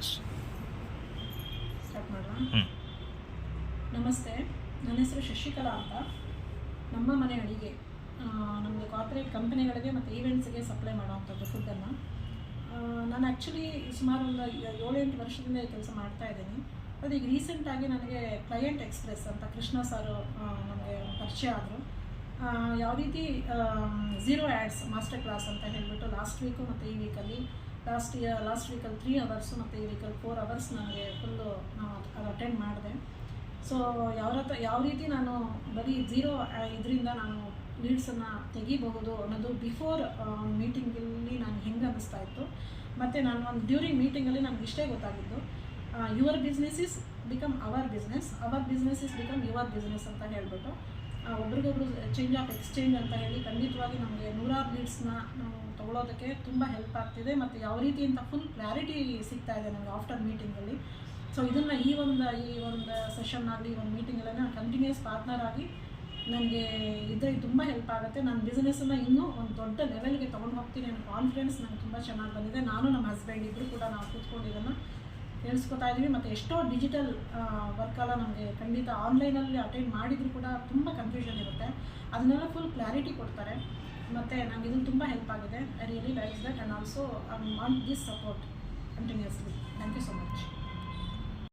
S start ಮಾಡೋಣ. ಹ್ಞೂ ನಮಸ್ತೆ, ನನ್ನ ಹೆಸರು ಶಶಿಕಲಾ ಅಂತ. ನಮ್ಮ ಮನೆ ಅಡಿಗೆ ನಮ್ಮದು ಕಾರ್ಪೊರೇಟ್ ಕಂಪನಿಗಳಿಗೆ ಮತ್ತು ಈವೆಂಟ್ಸ್ಗೆ ಸಪ್ಲೈ ಮಾಡೋವಂಥದ್ದು ಫುಡ್ಡನ್ನು. ನಾನು ಆ್ಯಕ್ಚುಲಿ ಸುಮಾರು ಒಂದು 7-8 ವರ್ಷದಿಂದ ಈ ಕೆಲಸ ಮಾಡ್ತಾ ಇದ್ದೀನಿ. ಅದು ಈಗ ರೀಸೆಂಟಾಗಿ ನನಗೆ ಕ್ಲೈಯಂಟ್ ಎಕ್ಸ್ಪ್ರೆಸ್ ಅಂತ ಕೃಷ್ಣ ಸಾರು ನನಗೆ ಪರಿಚಯ ಆದರು. ಯಾವ ರೀತಿ ಝೀರೋ ಆ್ಯಡ್ಸ್ ಮಾಸ್ಟರ್ ಕ್ಲಾಸ್ ಅಂತ ಹೇಳಿಬಿಟ್ಟು ಲಾಸ್ಟ್ ವೀಕು ಮತ್ತು ಈ ವೀಕಲ್ಲಿ ಲಾಸ್ಟ್ ವೀಕಲ್ಲಿ 3 ಅವರ್ಸು ಮತ್ತು ಈ ವೀಕಲ್ಲಿ 4 ಅವರ್ಸ್ ನನಗೆ ಫುಲ್ಲು ಅದು ಅಟೆಂಡ್ ಮಾಡಿದೆ. ಸೊ ಯಾವ ರೀತಿ ನಾನು ಬರೀ ಝೀರೋ ಇದರಿಂದ ನಾನು ಲೀಡ್ಸನ್ನು ತೆಗಿಬಹುದು ಅನ್ನೋದು ಬಿಫೋರ್ ಮೀಟಿಂಗಲ್ಲಿ ನಾನು ಹೆಂಗೆ ಅನ್ನಿಸ್ತಾ ಇತ್ತು. ಮತ್ತು ನಾನು ಒಂದು ಡ್ಯೂರಿಂಗ್ ಮೀಟಿಂಗಲ್ಲಿ ನನಗೆ ಇಷ್ಟೇ ಗೊತ್ತಾಗಿದ್ದು, your business is become our business is become your business ಅಂತ ಹೇಳಿಬಿಟ್ಟು ಒಬ್ರಿಗೊಬ್ರು ಚೇಂಜ್ ಆಫ್ ಎಕ್ಸ್ಚೇಂಜ್ ಅಂತ ಹೇಳಿ ಖಂಡಿತವಾಗಿ ನಮಗೆ 100 ಲೀಡ್ಸ್ನ ನಾವು ತೊಗೊಳೋದಕ್ಕೆ ತುಂಬ ಹೆಲ್ಪ್ ಆಗ್ತಿದೆ. ಮತ್ತು ಯಾವ ರೀತಿ ಅಂತ ಫುಲ್ ಕ್ಲಾರಿಟಿ ಸಿಗ್ತಾ ಇದೆ ನನಗೆ ಆಫ್ಟರ್ ಮೀಟಿಂಗಲ್ಲಿ. ಸೊ ಇದನ್ನು ಈ ಒಂದು ಸೆಷನ್ ಆಗಲಿ ಈ ಒಂದು ಮೀಟಿಂಗಲ್ಲೇ ನಾನು ಕಂಟಿನ್ಯೂಸ್ ಪಾರ್ಟ್ನರ್ ಆಗಿ ನನಗೆ ಇದರಲ್ಲಿ ತುಂಬ ಹೆಲ್ಪ್ ಆಗುತ್ತೆ. ನನ್ನ ಬಿಸ್ನೆಸ್ಸನ್ನು ಇನ್ನೂ ಒಂದು ದೊಡ್ಡ ಲೆವೆಲ್ಗೆ ತೊಗೊಂಡು ಹೋಗ್ತೀನಿ ಅನ್ನೋ ಕಾನ್ಫಿಡೆನ್ಸ್ ನನಗೆ ತುಂಬ ಚೆನ್ನಾಗಿ ಬಂದಿದೆ. ನಾನು ನಮ್ಮ ಹಸ್ಬೆಂಡ್ ಇಬ್ಬರು ಕೂಡ ನಾವು ಕೂತ್ಕೊಂಡು ಇದನ್ನು ಹೇಳ್ಸ್ಕೊತಾ ಇದ್ದೀವಿ. ಮತ್ತು ಎಷ್ಟೋ ಡಿಜಿಟಲ್ ವರ್ಕೆಲ್ಲ ನಮಗೆ ಖಂಡಿತ ಆನ್ಲೈನಲ್ಲಿ ಅಟೆಂಡ್ ಮಾಡಿದರೂ ಕೂಡ ತುಂಬ ಕನ್ಫ್ಯೂಷನ್ ಇರುತ್ತೆ. ಅದನ್ನೆಲ್ಲ ಫುಲ್ ಕ್ಲಾರಿಟಿ ಕೊಡ್ತಾರೆ. ಮತ್ತು ನನಗೆ ಇದು ತುಂಬ ಹೆಲ್ಪ್ ಆಗಿದೆ. I really like that and also I want this support continuously. Thank you so much.